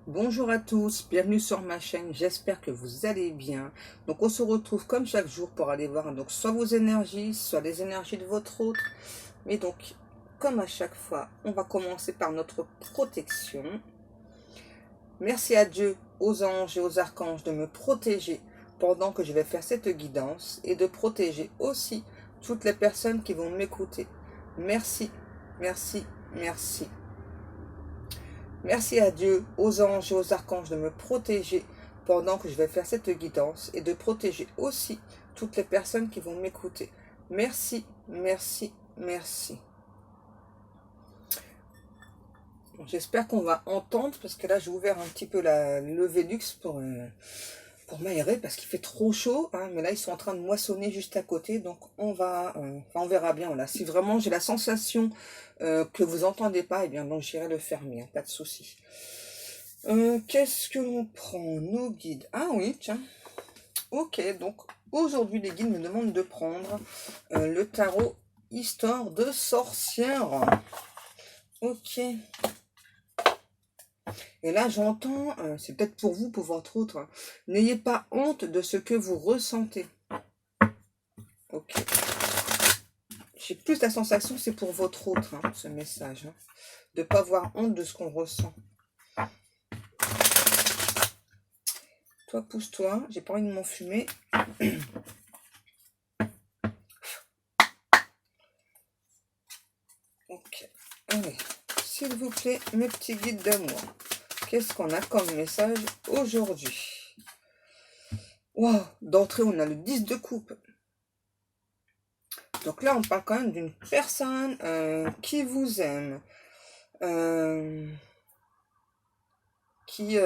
Bonjour à tous, bienvenue sur ma chaîne, j'espère que vous allez bien. Donc on se retrouve comme chaque jour pour aller voir donc soit vos énergies, soit les énergies de votre autre. Mais donc, comme à chaque fois, on va commencer par notre protection. Merci à Dieu, aux anges et aux archanges de me protéger pendant que je vais faire cette guidance et de protéger aussi toutes les personnes qui vont m'écouter. Merci, merci, merci. Merci à Dieu, aux anges et aux archanges de me protéger pendant que je vais faire cette guidance et de protéger aussi toutes les personnes qui vont m'écouter. Merci, merci, merci. J'espère qu'on va entendre parce que là j'ai ouvert un petit peu le Velux pour m'aérer parce qu'il fait trop chaud, hein, mais là ils sont en train de moissonner juste à côté, donc on verra bien. Voilà. Si vraiment j'ai la sensation que vous entendez pas, eh bien donc j'irai le fermer, hein, pas de souci. Qu'est-ce que l'on prend? Nos guides. Ah oui, tiens. Ok, donc aujourd'hui les guides me demandent de prendre le tarot Histoire de sorcière. Ok. Et là j'entends, c'est peut-être pour vous, pour votre autre, hein, n'ayez pas honte de ce que vous ressentez. Ok. J'ai plus la sensation, c'est pour votre autre, hein, ce message. Hein, de ne pas avoir honte de ce qu'on ressent. Toi, pousse-toi, j'ai pas envie de m'enfumer. Ok. Allez, s'il vous plaît, mes petits guides d'amour. Qu'est-ce qu'on a comme message aujourd'hui? Wow, d'entrée, on a le 10 de coupe. Donc là, on parle quand même d'une personne qui vous aime. Qui...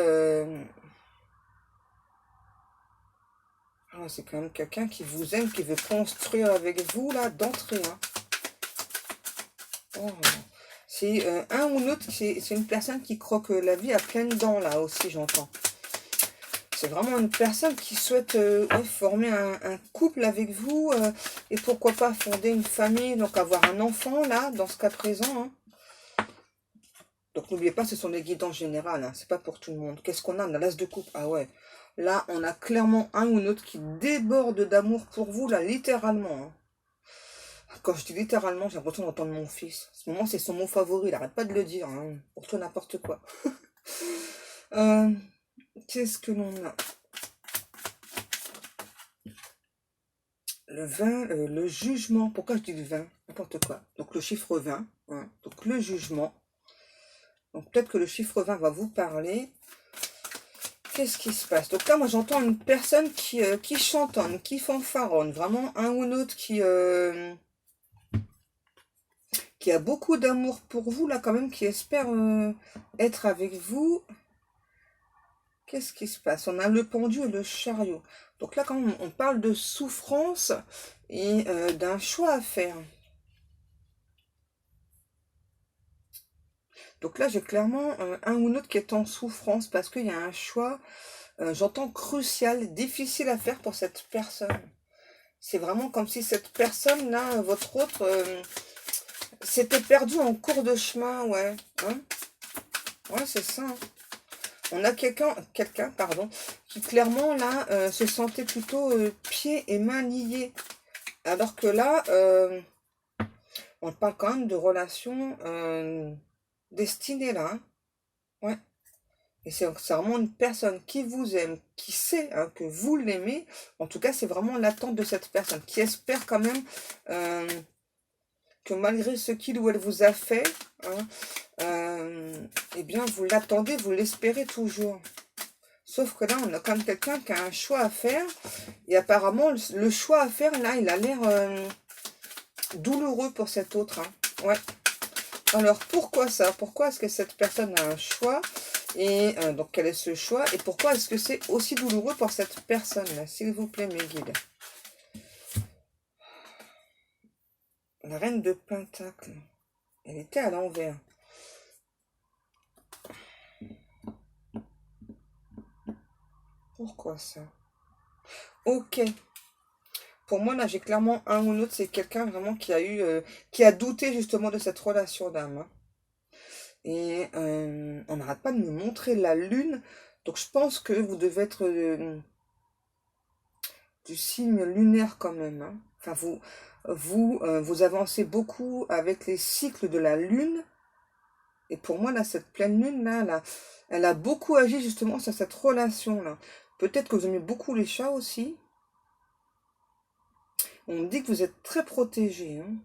Ah, c'est quand même quelqu'un qui vous aime, qui veut construire avec vous, là, d'entrée. Hein. Oh. C'est un ou l'autre, c'est une personne qui croque la vie à pleines dents, là aussi, j'entends. C'est vraiment une personne qui souhaite former un couple avec vous et pourquoi pas fonder une famille, donc avoir un enfant, là, dans ce cas présent. Hein. Donc n'oubliez pas, ce sont des guides en général, hein, c'est pas pour tout le monde. Qu'est-ce qu'on a? On a l'as de coupe. Ah ouais. Là, on a clairement un ou l'autre qui déborde d'amour pour vous, là, littéralement. Hein. Quand je dis littéralement, j'ai l'impression d'entendre mon fils. En ce moment, c'est son mot favori, il arrête pas de le dire. Hein, pour tout n'importe quoi. Euh, Qu'est-ce que l'on a? Le 20, le jugement. Pourquoi je dis le 20? N'importe quoi. Donc le chiffre 20. Hein, donc le jugement. Donc peut-être que le chiffre 20 va vous parler. Qu'est-ce qui se passe? Donc là, moi, j'entends une personne qui chantonne, qui fanfaronne. Vraiment un ou l'autre qui a beaucoup d'amour pour vous, là, quand même, qui espère être avec vous. Qu'est-ce qui se passe? On a le pendu et le chariot. Donc là, quand même, on parle de souffrance et d'un choix à faire. Donc là, j'ai clairement un ou l'autre qui est en souffrance parce qu'il y a un choix, j'entends crucial, difficile à faire pour cette personne. C'est vraiment comme si cette personne-là, votre autre, s'était perdue en cours de chemin, ouais. Hein, ouais, c'est ça. Hein. On a quelqu'un, pardon, qui clairement, là, se sentait plutôt pieds et mains liés. Alors que là, on parle quand même de relations destinées, là. Hein. Ouais. Et c'est vraiment une personne qui vous aime, qui sait hein, que vous l'aimez. En tout cas, c'est vraiment l'attente de cette personne, qui espère quand même que malgré ce qu'il ou elle vous a fait, hein, eh bien, vous l'attendez, vous l'espérez toujours. Sauf que là, on a quand même quelqu'un qui a un choix à faire. Et apparemment, le choix à faire, là, il a l'air douloureux pour cet autre. Hein. Ouais. Alors, pourquoi ça? Pourquoi est-ce que cette personne a un choix? Et donc, quel est ce choix? Et pourquoi est-ce que c'est aussi douloureux pour cette personne-là? S'il vous plaît, mes guides. La reine de Pentacle. Elle était à l'envers. Pourquoi ça? Ok. Pour moi, là, j'ai clairement un ou l'autre. C'est quelqu'un vraiment qui a douté justement de cette relation d'âme. Hein. Et on n'arrête pas de me montrer la lune. Donc je pense que vous devez être du signe lunaire quand même, hein. Enfin, vous avancez beaucoup avec les cycles de la lune. Et pour moi, là, cette pleine lune, là, elle a beaucoup agi justement sur cette relation-là. Peut-être que vous aimez beaucoup les chats aussi. On me dit que vous êtes très protégé, hein.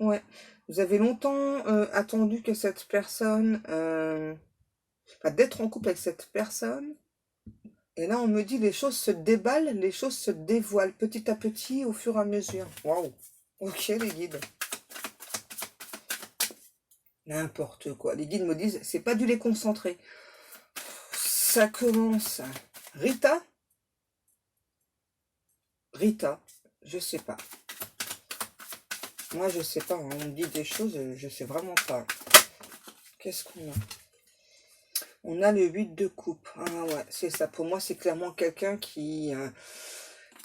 Ouais. Vous avez longtemps attendu que cette personne... enfin, d'être en couple avec cette personne. Et là, on me dit les choses se déballent, les choses se dévoilent petit à petit au fur et à mesure. Waouh. Ok, les guides. N'importe quoi. Les guides me disent, c'est pas du lait concentré. Ça commence. Rita? Rita, je sais pas. Moi, je sais pas, hein. On me dit des choses, je sais vraiment pas. Qu'est-ce qu'on a? On a le 8 de coupe. Ah ouais, c'est ça. Pour moi, c'est clairement quelqu'un qui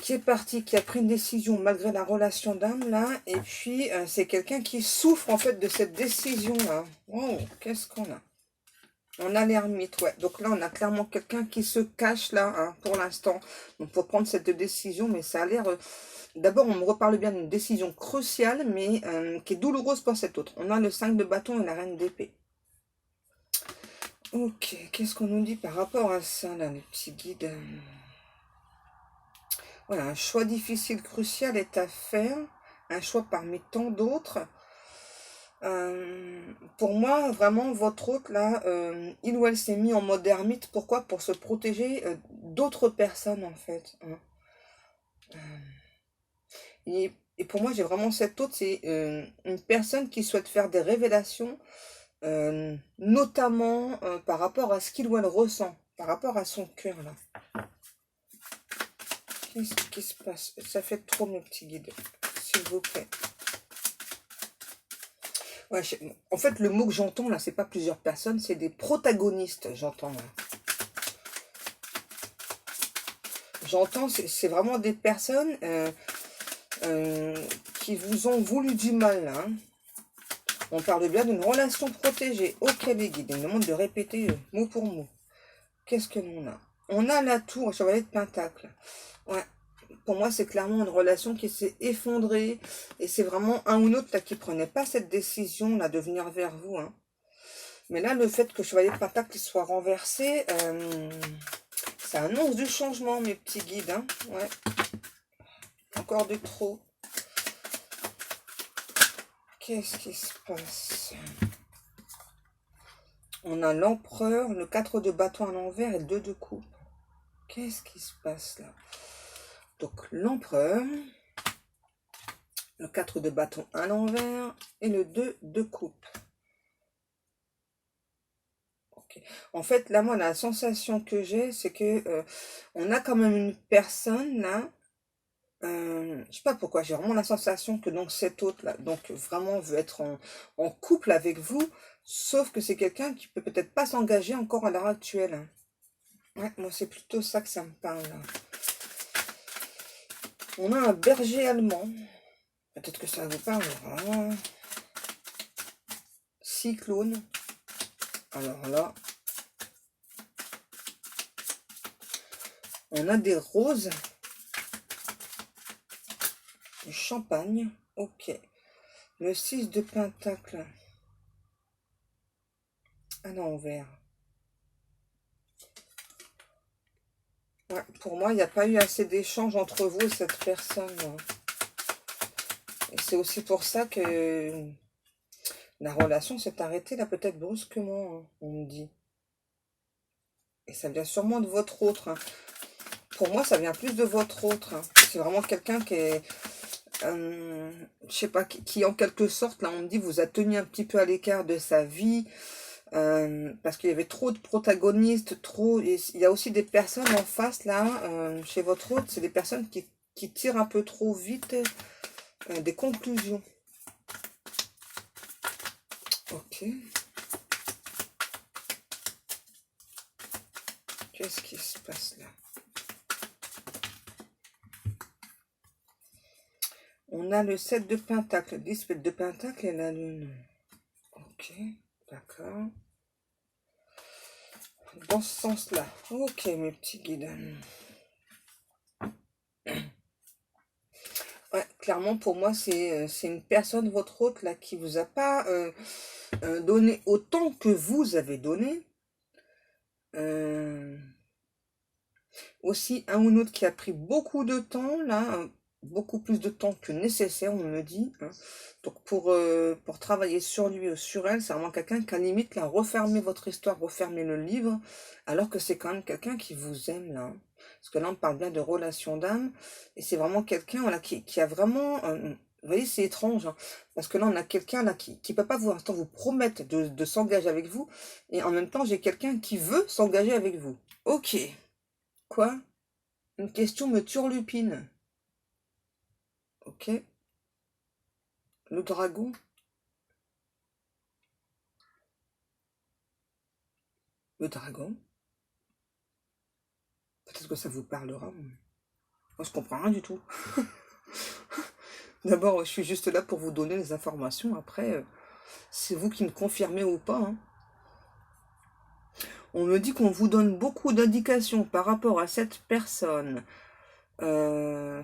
est parti, qui a pris une décision malgré la relation d'âme, là. Et puis, c'est quelqu'un qui souffre, en fait, de cette décision-là. Wow, qu'est-ce qu'on a? On a l'ermite, ouais. Donc là, on a clairement quelqu'un qui se cache, là, hein, pour l'instant. Donc, pour prendre cette décision, mais ça a l'air... D'abord, on me reparle bien d'une décision cruciale, mais qui est douloureuse pour cet autre. On a le 5 de bâton et la reine d'épée. Ok, qu'est-ce qu'on nous dit par rapport à ça, là, les petits guides? Voilà, un choix difficile, crucial est à faire. Un choix parmi tant d'autres. Pour moi, vraiment, votre hôte, là, il ou elle s'est mis en mode ermite. Pourquoi? Pour se protéger d'autres personnes, en fait, hein. Et pour moi, j'ai vraiment cette hôte, c'est une personne qui souhaite faire des révélations, notamment par rapport à ce qu'il ou elle ressent, par rapport à son cœur, là. Qu'est-ce qui se passe? Ça fait trop, mes petits guides, s'il vous plaît. Ouais, en fait, le mot que j'entends, là, c'est pas plusieurs personnes, c'est des protagonistes, j'entends, là. J'entends, c'est vraiment des personnes qui vous ont voulu du mal, là, hein. On parle bien d'une relation protégée. Ok, les guides, il me demande de répéter mot pour mot. Qu'est-ce que l'on a? On a la tour, chevalier de Pentacle. Ouais, pour moi, c'est clairement une relation qui s'est effondrée. Et c'est vraiment un ou l'autre là qui prenait pas cette décision là de venir vers vous, hein. Mais là, le fait que chevalier de Pentacle soit renversé, ça annonce du changement, mes petits guides, hein. Ouais, encore du trop. Qu'est-ce qui se passe? On a l'empereur, le 4 de bâton à l'envers et le 2 de coupe. Qu'est-ce qui se passe là? Donc l'empereur, le 4 de bâton à l'envers et le 2 de coupe. Okay. En fait, là, moi, la sensation que j'ai, c'est que on a quand même une personne là. Je sais pas pourquoi, j'ai vraiment la sensation que donc cet autre là, donc vraiment veut être en couple avec vous, sauf que c'est quelqu'un qui peut peut-être pas s'engager encore à l'heure actuelle, hein. Ouais, moi c'est plutôt ça que ça me parle, là. On a un berger allemand. Peut-être que ça vous parlera. Cyclone. Alors là, on a des roses. Du champagne. Ok. Le 6 de pentacle. À l'envers. Ouais, pour moi, il n'y a pas eu assez d'échanges entre vous et cette personne. Et c'est aussi pour ça que la relation s'est arrêtée là peut-être brusquement, hein, on me dit. Et ça vient sûrement de votre autre, hein. Pour moi, ça vient plus de votre autre, hein. C'est vraiment quelqu'un qui est, je sais pas, qui en quelque sorte, là, on me dit, vous a tenu un petit peu à l'écart de sa vie, parce qu'il y avait trop de protagonistes, trop. Il y a aussi des personnes en face, là, chez votre autre, c'est des personnes qui tirent un peu trop vite des conclusions. Ok. Qu'est-ce qui se passe là? On a le 7 de pentacle, 10 de pentacle et la lune. Ok. D'accord. Dans ce sens-là. Ok, mes petits guides. Ouais, clairement, pour moi, c'est une personne, votre hôte, là, qui vous a pas donné autant que vous avez donné. Euh, Aussi, un ou l'autre qui a pris beaucoup de temps, là, beaucoup plus de temps que nécessaire, on me dit, hein. Donc, pour travailler sur lui ou sur elle, c'est vraiment quelqu'un qui, à la limite, là, refermer votre histoire, refermer le livre, alors que c'est quand même quelqu'un qui vous aime, là, hein. Parce que là, on parle bien de relation d'âme, et c'est vraiment quelqu'un, voilà, qui a vraiment... vous voyez, c'est étrange, hein, parce que là, on a quelqu'un là qui peut pas pour l'instant vous promettre de s'engager avec vous, et en même temps, j'ai quelqu'un qui veut s'engager avec vous. Ok. Quoi? Une question me turlupine. Ok. Le dragon? Le dragon? Peut-être que ça vous parlera. Moi, je comprends rien du tout. D'abord, je suis juste là pour vous donner les informations. Après, c'est vous qui me confirmez ou pas, hein. On me dit qu'on vous donne beaucoup d'indications par rapport à cette personne. Euh,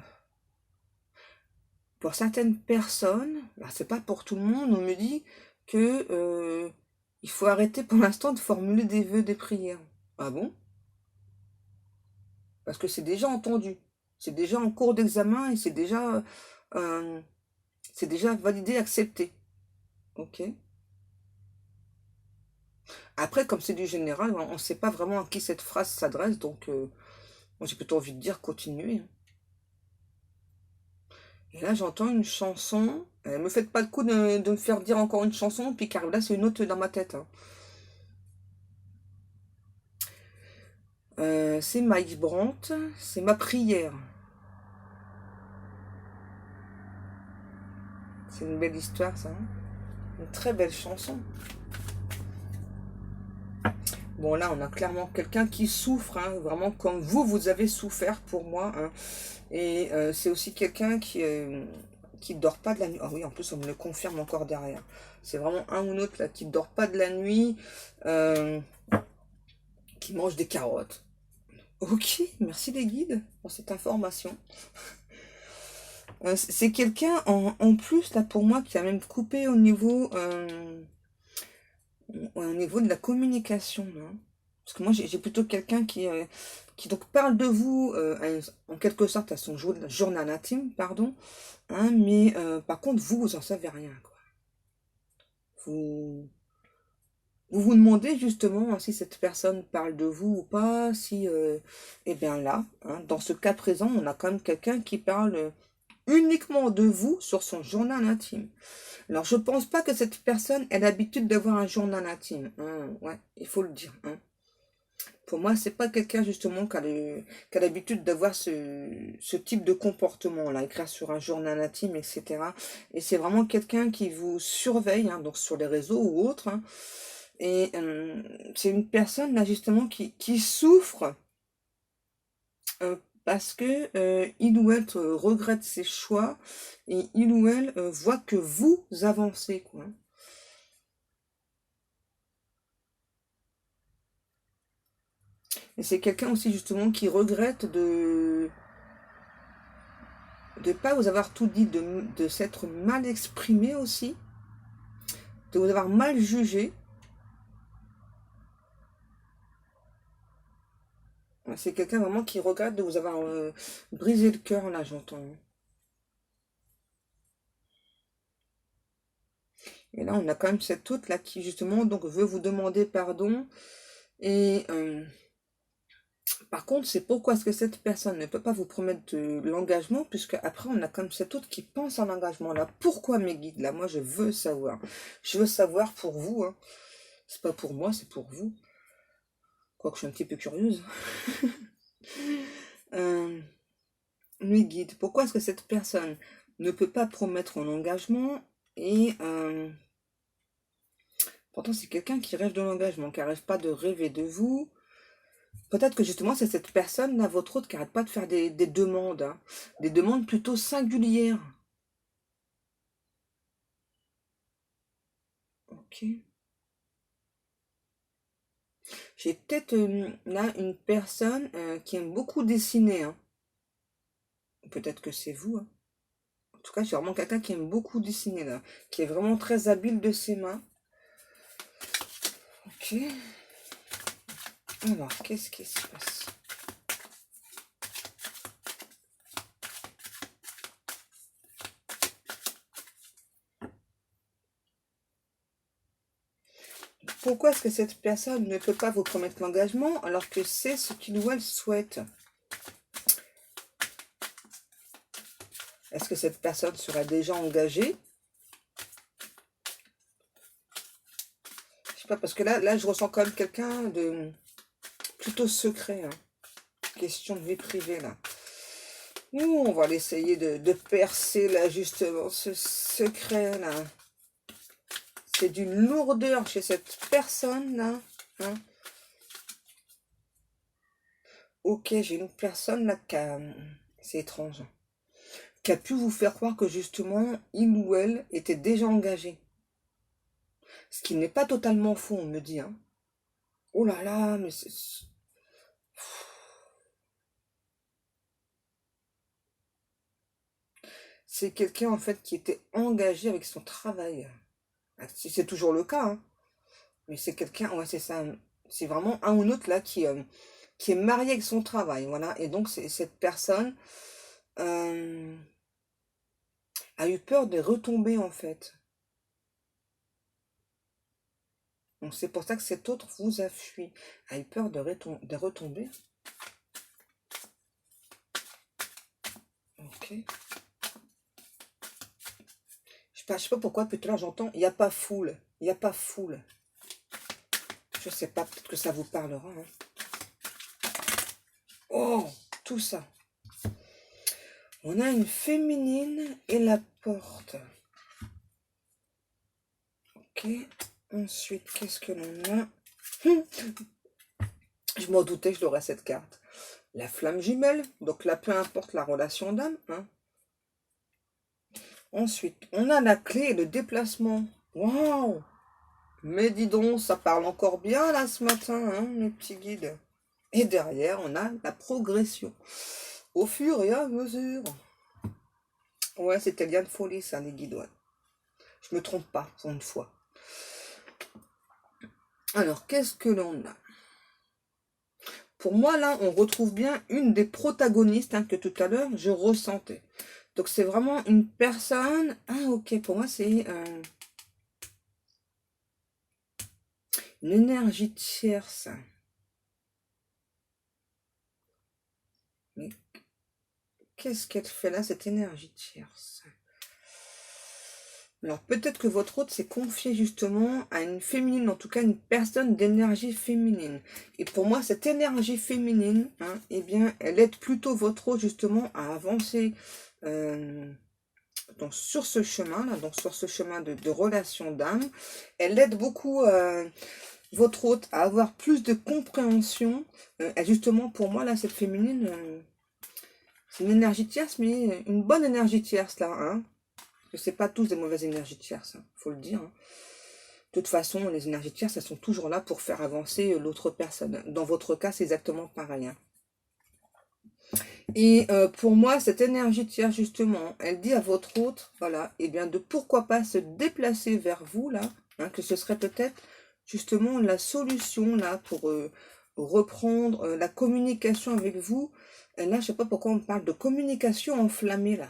pour certaines personnes, bah, c'est pas pour tout le monde, on me dit que il faut arrêter pour l'instant de formuler des vœux, des prières. Ah bon? Parce que c'est déjà entendu. C'est déjà en cours d'examen et euh, c'est déjà validé, accepté. Ok. Après, comme c'est du général, on ne sait pas vraiment à qui cette phrase s'adresse, donc moi j'ai plutôt envie de dire continuer, hein. Et là, j'entends une chanson. Me faites pas le coup de me faire dire encore une chanson, puis car là, c'est une autre dans ma tête, hein. C'est Mike Brandt, c'est ma prière. C'est une belle histoire, ça, hein. Une très belle chanson. Bon, là, on a clairement quelqu'un qui souffre, hein, vraiment comme vous avez souffert pour moi, hein. Et c'est aussi quelqu'un qui dort pas de la nuit. Ah oui, en plus, on me le confirme encore derrière. C'est vraiment un ou l'autre là qui dort pas de la nuit, euh, qui mange des carottes. Ok, merci les guides pour cette information. C'est quelqu'un en plus là pour moi qui a même coupé au niveau de la communication, hein. Parce que moi, j'ai plutôt quelqu'un qui donc parle de vous, en quelque sorte, à son journal intime, pardon, hein, mais par contre, vous en savez rien, quoi. Vous, vous vous demandez justement, hein, si cette personne parle de vous ou pas, si, eh bien là, hein, dans ce cas présent, on a quand même quelqu'un qui parle uniquement de vous sur son journal intime. Alors, je pense pas que cette personne ait l'habitude d'avoir un journal intime, hein, ouais, il faut le dire, hein. Pour moi, c'est pas quelqu'un justement qui a l'habitude d'avoir ce type de comportement-là, écrire sur un journal intime, etc. Et c'est vraiment quelqu'un qui vous surveille, hein, donc sur les réseaux ou autres, hein. Et c'est une personne là justement qui souffre parce que il ou elle regrette ses choix et il ou elle voit que vous avancez, quoi. Et c'est quelqu'un aussi justement qui regrette de pas vous avoir tout dit, de s'être mal exprimé aussi, de vous avoir mal jugé. C'est quelqu'un vraiment qui regrette de vous avoir brisé le cœur, là, j'entends. Et là, on a quand même cette autre là qui justement donc veut vous demander pardon. Et par contre, c'est pourquoi est-ce que cette personne ne peut pas vous promettre de l'engagement, puisque après, on a quand même cette autre qui pense à l'engagement là. Pourquoi mes guides là? Moi, je veux savoir. Je veux savoir pour vous, hein. C'est pas pour moi, c'est pour vous. Quoique je suis un petit peu curieuse. Euh, Mes guides, pourquoi est-ce que cette personne ne peut pas promettre un engagement et pourtant c'est quelqu'un qui rêve de l'engagement, qui n'arrête pas de rêver de vous. Peut-être que justement c'est cette personne-là, votre autre, qui n'arrête pas de faire des demandes, hein, des demandes plutôt singulières. Ok. J'ai peut-être là une personne qui aime beaucoup dessiner, hein. Peut-être que c'est vous, hein. En tout cas, j'ai vraiment quelqu'un qui aime beaucoup dessiner là, qui est vraiment très habile de ses mains. Ok. Alors, qu'est-ce qui se passe? Pourquoi est-ce que cette personne ne peut pas vous promettre l'engagement alors que c'est ce qu'il ou elle souhaite? Est-ce que cette personne sera déjà engagée? Je sais pas, parce que là, je ressens quand même quelqu'un de plutôt secret, hein. Question de vie privée, là. Ouh, on va essayer de percer, là, justement, ce secret, là. C'est d'une lourdeur chez cette personne-là, hein. Ok, j'ai une personne, là, qui a... C'est étrange, hein, qui a pu vous faire croire que, justement, il ou elle était déjà engagé. Ce qui n'est pas totalement faux, on me dit, hein. Oh là là, mais c'est quelqu'un, en fait, qui était engagé avec son travail. Ah, c'est toujours le cas, hein. Mais c'est quelqu'un, ouais, c'est ça. C'est vraiment un ou l'autre, là, qui est marié avec son travail, voilà. Et donc, cette personne euh, a eu peur de retomber, en fait. Donc, c'est pour ça que cet autre vous a fui. A eu peur de retomber. Ok. Je sais pas pourquoi, plus tard, j'entends, il n'y a pas foule. Il n'y a pas foule. Je sais pas, peut-être que ça vous parlera, hein. Oh, tout ça. On a une féminine et la porte. Ok. Ensuite, qu'est-ce que l'on a? Je m'en doutais que je l'aurais cette carte. La flamme jumelle. Donc là, peu importe la relation d'âme, hein. Ensuite, on a la clé et le déplacement. Waouh! Mais dis donc, ça parle encore bien là ce matin, hein, mes petits guides. Et derrière, on a la progression. Au fur et à mesure. Ouais, c'était bien de folie, ça, les guides, ouais. Je me trompe pas, pour une fois. Alors, qu'est-ce que l'on a? Pour moi, là, on retrouve bien une des protagonistes, hein, que tout à l'heure, je ressentais. Donc, c'est vraiment une personne... Ah, ok, pour moi, c'est une énergie tierce. Mais qu'est-ce qu'elle fait là, cette énergie tierce? Alors, peut-être que votre hôte s'est confié justement à une féminine, en tout cas une personne d'énergie féminine. Et pour moi, cette énergie féminine, hein, eh bien, elle aide plutôt votre hôte justement à avancer donc, sur ce chemin-là, donc sur ce chemin de relation d'âme. Elle aide beaucoup votre hôte à avoir plus de compréhension. Et justement, pour moi, là, cette féminine, c'est une énergie tierce, mais une bonne énergie tierce, là, hein. Que c'est pas tous des mauvaises énergies tierces, hein, faut le dire, hein. De toute façon, les énergies tierces, elles sont toujours là pour faire avancer l'autre personne. Dans votre cas, c'est exactement pareil, hein. Et pour moi, cette énergie tierce, justement, elle dit à votre hôte, voilà, et bien de pourquoi pas se déplacer vers vous, là, hein, que ce serait peut-être justement la solution, là, pour reprendre la communication avec vous. Et là, je sais pas pourquoi on parle de communication enflammée, là.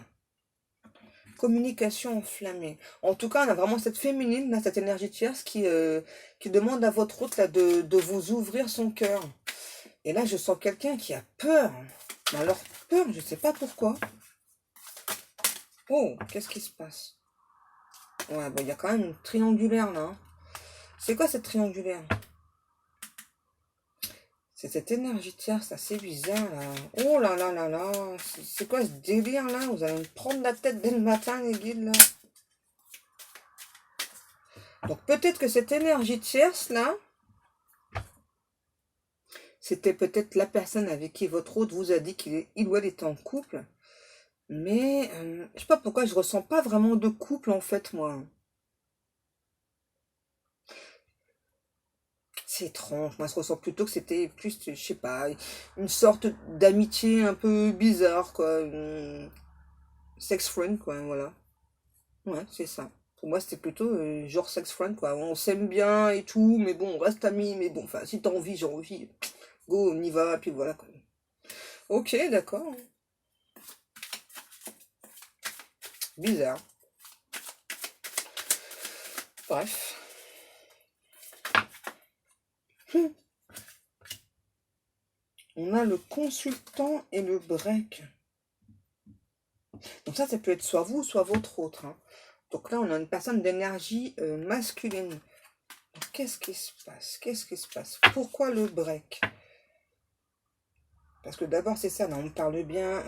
Communication enflammée. En tout cas, on a vraiment cette féminine, là, cette énergie tierce qui demande à votre hôte là, de vous ouvrir son cœur. Et là, je sens quelqu'un qui a peur. Mais alors, peur, je ne sais pas pourquoi. Oh, qu'est-ce qui se passe? Ouais, bon, il y a quand même une triangulaire, là, hein. C'est quoi cette triangulaire? C'est cette énergie tierce, assez bizarre, là. Oh là là là là. C'est quoi ce délire, là? Vous allez me prendre la tête dès le matin, les guides, là. Donc peut-être que cette énergie tierce là, c'était peut-être la personne avec qui votre hôte vous a dit il ou elle était en couple. Mais je sais pas pourquoi je ressens pas vraiment de couple en fait moi. C'est étrange. Moi, je ressens plutôt que c'était plus, je sais pas, une sorte d'amitié un peu bizarre, quoi. Sex friend, quoi, voilà. Ouais, c'est ça. Pour moi, c'était plutôt genre sex friend, quoi. On s'aime bien et tout, mais bon, on reste amis, mais bon, enfin, si t'as envie, j'ai envie. Go, on y va, puis voilà, quoi. Ok, d'accord. Bizarre. Bref. On a le consultant et le break. Donc ça peut être soit vous, soit votre autre, hein. Donc là, on a une personne d'énergie masculine. Qu'est-ce qui se passe? Qu'est-ce qui se passe? Pourquoi le break? Parce que d'abord, c'est ça, là, on me parle bien,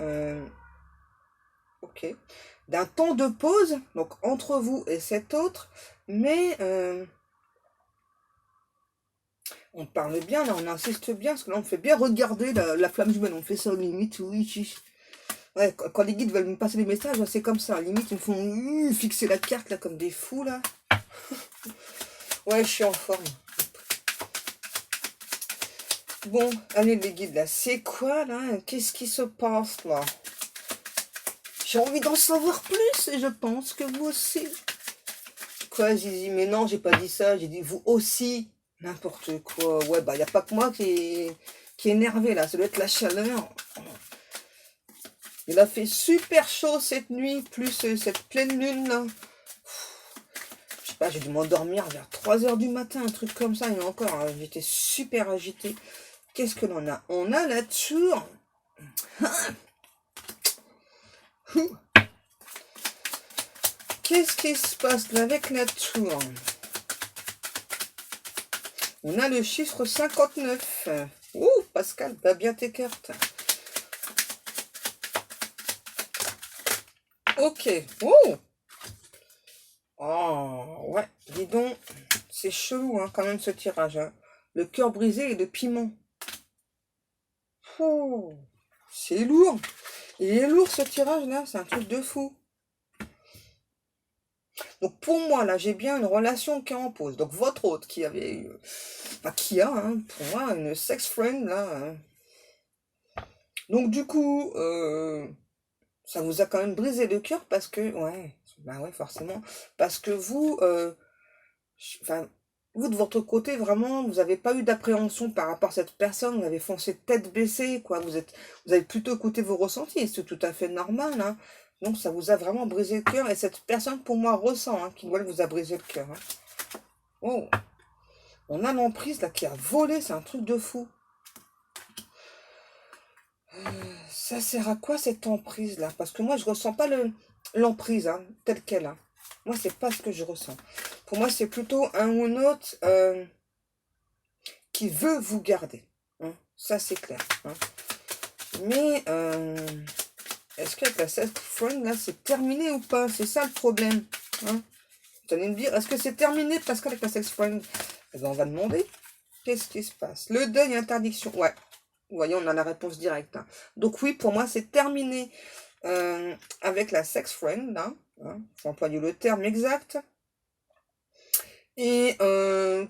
ok, d'un temps de pause, donc entre vous et cet autre, mais on parle bien, là, on insiste bien, parce que là, on fait bien regarder la flamme jumelle, on fait ça limite, oui. Ouais, quand les guides veulent me passer des messages, c'est comme ça, limite, ils me font fixer la carte, là, comme des fous, là. Ouais, je suis en forme. Bon, allez les guides, là, c'est quoi, là? Qu'est-ce qui se passe, là? J'ai envie d'en savoir plus, et je pense que vous aussi. Quoi, j'ai dit, mais non, j'ai pas dit ça, j'ai dit vous aussi. N'importe quoi. Ouais, bah, y a pas que moi qui est énervé, là, ça doit être la chaleur. Il a fait super chaud cette nuit, plus cette pleine lune, là. Je sais pas, j'ai dû m'endormir vers 3 heures du matin, un truc comme ça, et encore, hein, j'étais super agitée. Qu'est-ce que l'on a? On a la tour. Qu'est-ce qui se passe là avec la tour? On a le chiffre 59. Ouh, Pascal, va bien tes cartes. Ok. Oh, oh ouais, dis donc, c'est chelou hein, quand même ce tirage. Hein. Le cœur brisé et de piment. Oh, c'est lourd. Il est lourd ce tirage là, c'est un truc de fou. Donc pour moi là, j'ai bien une relation qui est en pause. Donc votre autre qui avait eu, enfin qui a, hein, pour moi, une sex friend là. Hein. Donc du coup, ça vous a quand même brisé le cœur parce que, ouais, bah ouais, forcément, parce que vous, enfin, vous de votre côté, vraiment, vous n'avez pas eu d'appréhension par rapport à cette personne, vous avez foncé tête baissée, quoi, vous avez plutôt écouté vos ressentis, et c'est tout à fait normal, hein. Donc ça vous a vraiment brisé le cœur, et cette personne, pour moi, ressent, hein, qu'il vous a brisé le cœur, hein. Oh, on a l'emprise, là, qui a volé, c'est un truc de fou. Ça sert à quoi cette emprise là? Parce que moi je ressens pas l'emprise hein, telle qu'elle. Hein. Moi c'est pas ce que je ressens. Pour moi c'est plutôt un ou un autre qui veut vous garder. Hein. Ça c'est clair. Hein. Mais est-ce qu'avec la self-friend là c'est terminé ou pas? C'est ça le problème. Hein. Vous allez me dire, est-ce que c'est terminé parce qu'avec la sex-friend? Eh ben, on va demander. Qu'est-ce qui se passe? Le deuil, interdiction. Ouais. Vous voyez, on a la réponse directe. Hein. Donc oui, pour moi, c'est terminé avec la sex friend. Là. Hein. Faut employer le terme exact. Et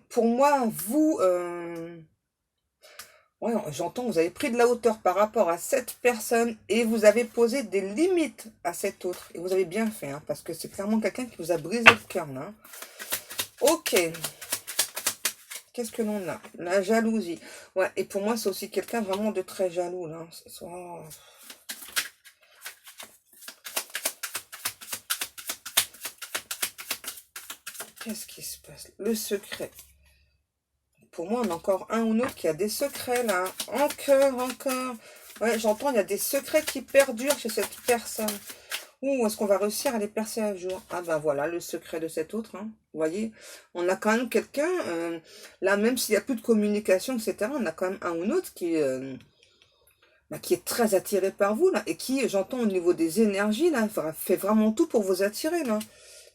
pour moi, vous... ouais, j'entends, vous avez pris de la hauteur par rapport à cette personne et vous avez posé des limites à cette autre. Et vous avez bien fait, hein, parce que c'est clairement quelqu'un qui vous a brisé le cœur. Là. Ok. Qu'est-ce que l'on a? La jalousie. Ouais, et pour moi, c'est aussi quelqu'un vraiment de très jaloux, là. Oh. Qu'est-ce qui se passe? Le secret. Pour moi, on a encore un ou autre qui a des secrets, là. Encore. Ouais, j'entends, il y a des secrets qui perdurent chez cette personne. Ou est-ce qu'on va réussir à les percer un jour? Ah ben voilà, le secret de cet autre. Hein. Vous voyez, on a quand même quelqu'un, là, même s'il n'y a plus de communication, etc., on a quand même un ou autre qui est très attiré par vous, là, et qui, j'entends, au niveau des énergies, là, fait vraiment tout pour vous attirer, là.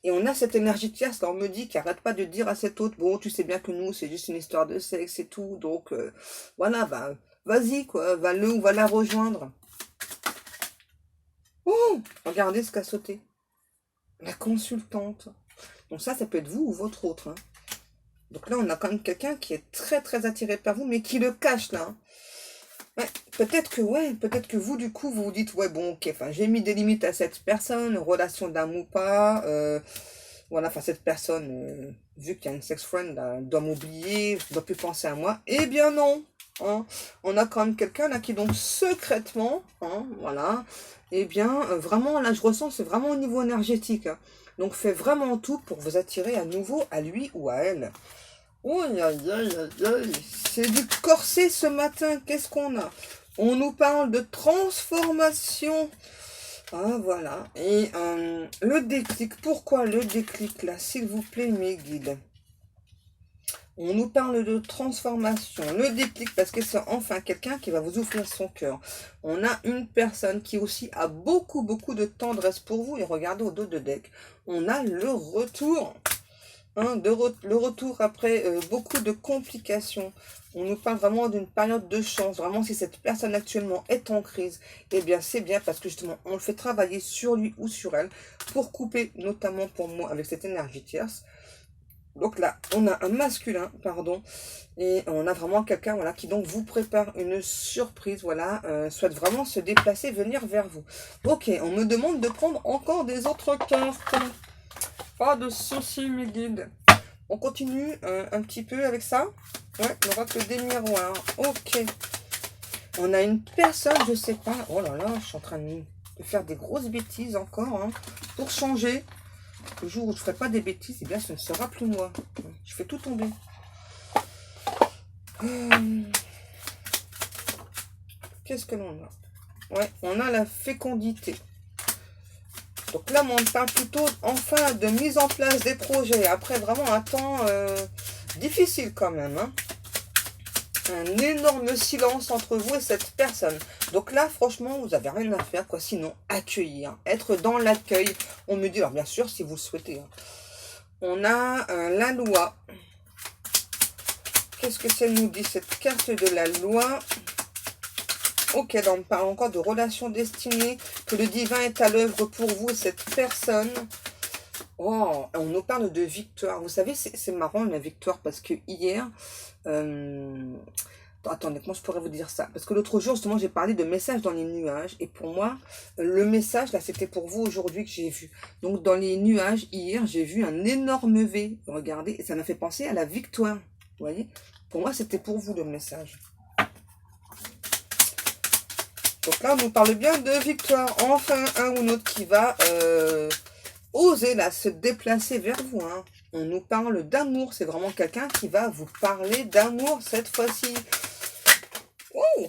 Et on a cette énergie tierce, là, on me dit qu'il arrête pas de dire à cet autre, bon, tu sais bien que nous, c'est juste une histoire de sexe et tout, donc, voilà, bah, vas-y, quoi, va-le ou va la rejoindre. Oh, regardez ce qu'a sauté. La consultante. Donc ça peut être vous ou votre autre. Hein. Donc là, on a quand même quelqu'un qui est très très attiré par vous, mais qui le cache là. Ouais, peut-être que vous, du coup, vous vous dites, ouais, bon, ok, enfin, j'ai mis des limites à cette personne, relation d'amour ou pas, voilà, enfin, cette personne, vu qu'il y a une sex friend, là, doit m'oublier, doit plus penser à moi. Eh bien non, hein. On a quand même quelqu'un là qui, donc, secrètement, hein, voilà, eh bien, vraiment, là, je ressens, c'est vraiment au niveau énergétique, hein. Donc, fait vraiment tout pour vous attirer à nouveau à lui ou à elle. Oh, aïe, aïe, aïe, aïe. C'est du corset ce matin. Qu'est-ce qu'on a? On nous parle de transformation. Ah, voilà. Et le déclic. Pourquoi le déclic, là, s'il vous plaît, mes guides? On nous parle de transformation. Le déclic, parce que c'est enfin quelqu'un qui va vous ouvrir son cœur. On a une personne qui aussi a beaucoup, beaucoup de tendresse pour vous. Et regardez au dos de deck. On a le retour. Hein, le retour après beaucoup de complications. On nous parle vraiment d'une période de chance. Vraiment, si cette personne actuellement est en crise, eh bien, c'est bien parce que justement, on le fait travailler sur lui ou sur elle pour couper, notamment pour moi, avec cette énergie tierce. Donc là, on a un masculin, pardon, et on a vraiment quelqu'un, voilà, qui donc vous prépare une surprise, voilà, souhaite vraiment se déplacer, venir vers vous. Ok, on me demande de prendre encore des autres cartes. Pas de soucis, mes guides. On continue un petit peu avec ça. Ouais, l'oracle des miroirs. Ok. On a une personne, je sais pas. Oh là là, je suis en train de faire des grosses bêtises encore. Hein. Pour changer, le jour où je ne ferai pas des bêtises, eh bien, ce ne sera plus moi. Je fais tout tomber. Qu'est-ce que l'on a? Ouais, on a la fécondité. Donc là, on parle plutôt enfin de mise en place des projets. Après vraiment un temps difficile quand même. Hein. Un énorme silence entre vous et cette personne. Donc là, franchement, vous n'avez rien à faire. Quoi. Sinon, accueillir. Être dans l'accueil. On me dit, alors bien sûr, si vous le souhaitez. Hein. On a la loi. Qu'est-ce que ça nous dit, cette carte de la loi? Ok, là on parle encore de relations destinées, que le divin est à l'œuvre pour vous et cette personne. Oh, on nous parle de victoire. Vous savez, c'est marrant la victoire parce que hier, attendez, comment je pourrais vous dire ça? Parce que l'autre jour, justement, j'ai parlé de messages dans les nuages. Et pour moi, le message, là, c'était pour vous aujourd'hui que j'ai vu. Donc, dans les nuages, hier, j'ai vu un énorme V. Regardez, et ça m'a fait penser à la victoire. Vous voyez? Pour moi, c'était pour vous le message. Donc là, on nous parle bien de victoire. Enfin, un ou l'autre qui va oser là, se déplacer vers vous. Hein. On nous parle d'amour. C'est vraiment quelqu'un qui va vous parler d'amour cette fois-ci. Oh,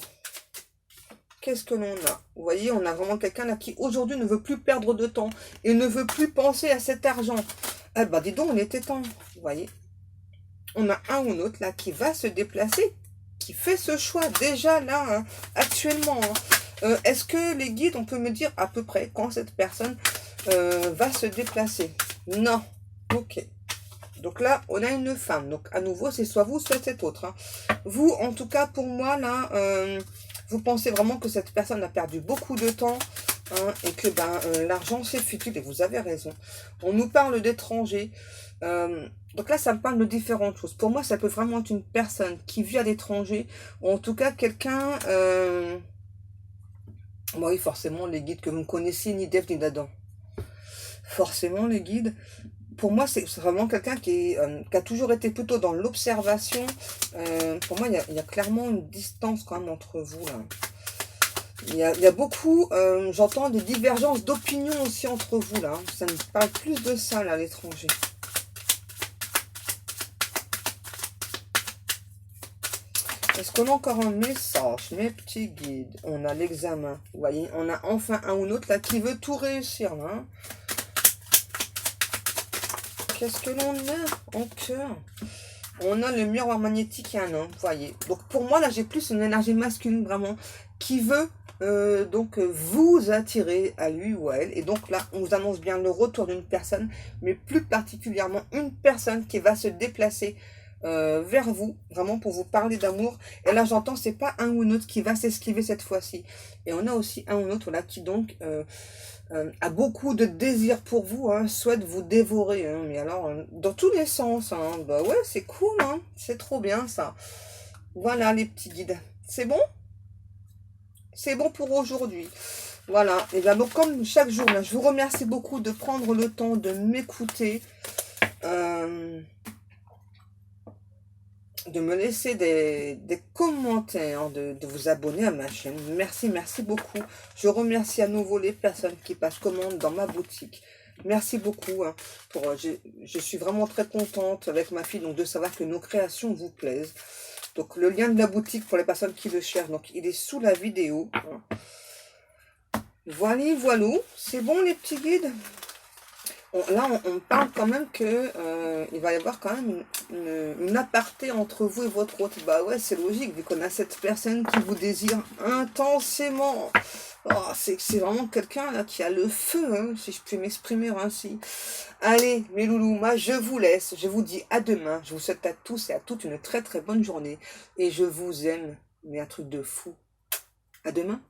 qu'est-ce que l'on a? Vous voyez, on a vraiment quelqu'un là qui aujourd'hui ne veut plus perdre de temps et ne veut plus penser à cet argent. Eh ben, dis donc, on était temps. Vous voyez, on a un ou l'autre là qui va se déplacer, qui fait ce choix déjà là, hein, actuellement. Hein. Est-ce que les guides, on peut me dire à peu près quand cette personne va se déplacer? Non. Ok. Donc là, on a une femme. Donc à nouveau, c'est soit vous, soit cet autre. Hein. Vous, en tout cas, pour moi, là, vous pensez vraiment que cette personne a perdu beaucoup de temps hein, et que l'argent, c'est futile. Et vous avez raison. On nous parle d'étrangers. Donc là, ça me parle de différentes choses. Pour moi, ça peut vraiment être une personne qui vit à l'étranger. Ou en tout cas, quelqu'un... oui, forcément, les guides que vous connaissez, ni d'Ève ni d'Adam. Forcément, les guides. Pour moi, c'est vraiment quelqu'un qui a toujours été plutôt dans l'observation. Pour moi, il y a clairement une distance quand même entre vous. Là. Il y a beaucoup, j'entends des divergences d'opinion aussi entre vous. Là. Ça me parle plus de ça, là, à l'étranger. Est-ce qu'on a encore un message, mes petits guides? On a l'examen. Vous voyez, on a enfin un ou l'autre là qui veut tout réussir. Là, hein. Qu'est-ce que l'on a en cœur? On a le miroir magnétique et un homme, vous voyez. Donc pour moi, là, j'ai plus une énergie masculine vraiment qui veut donc vous attirer à lui ou à elle. Et donc là, on vous annonce bien le retour d'une personne, mais plus particulièrement une personne qui va se déplacer vers vous, vraiment pour vous parler d'amour. Et là, j'entends, c'est pas un ou une autre qui va s'esquiver cette fois-ci. Et on a aussi un ou une autre là qui donc a beaucoup de désir pour vous, hein, souhaite vous dévorer. Hein, mais alors, dans tous les sens. Hein, bah ouais, c'est cool, hein, c'est trop bien ça. Voilà les petits guides. C'est bon? C'est bon pour aujourd'hui. Voilà. Et bien, donc, comme chaque jour, là, je vous remercie beaucoup de prendre le temps de m'écouter. De me laisser des commentaires, de vous abonner à ma chaîne. Merci, merci beaucoup. Je remercie à nouveau les personnes qui passent commande dans ma boutique. Merci beaucoup. Hein, je suis vraiment très contente avec ma fille donc de savoir que nos créations vous plaisent. Donc le lien de la boutique pour les personnes qui le cherchent, donc il est sous la vidéo. Hein. Voilà, voilà. C'est bon les petits guides? Là, on parle quand même que il va y avoir quand même une aparté entre vous et votre hôte. Bah ouais, c'est logique, vu qu'on a cette personne qui vous désire intensément. Oh, c'est vraiment quelqu'un là qui a le feu, hein, si je puis m'exprimer ainsi. Allez, mes loulous, moi je vous laisse. Je vous dis à demain. Je vous souhaite à tous et à toutes une très très bonne journée. Et je vous aime, mais un truc de fou. À demain.